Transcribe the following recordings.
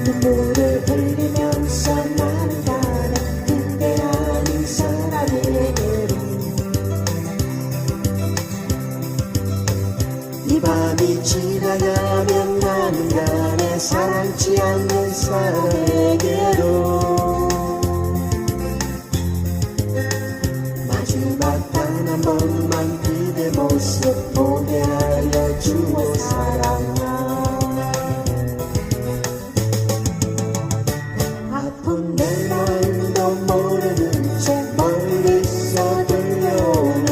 눈물을 흘리면서 나는 가네 그대 아닌 사람에게로. 이 밤이 지나가면 나는 가네 사랑치 않는 사람에게로. 마지막 단 한 번만 그대 모습 보게 알려주어 사랑아. 아픈 내 마음도 모르는 채 멀리서 들려오는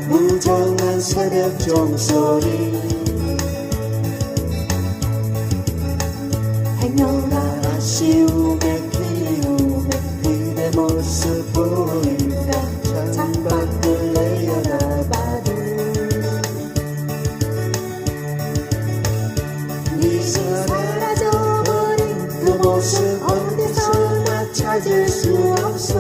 무정한 새벽 종소리. 행여나 아쉬움에 그리움에 그대 모습 보인다 창밖을 내려다봐도 미소 사라져버린 그 모습 어디서나 찾을 수 없어.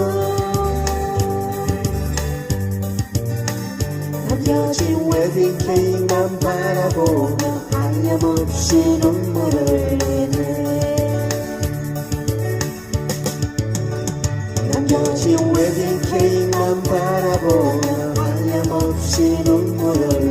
남겨진 웨딩 케이크만 바라보며 하염없이 눈물을 흘리네. 남겨진 웨딩 케이크만 바라보며 하염없이 눈물을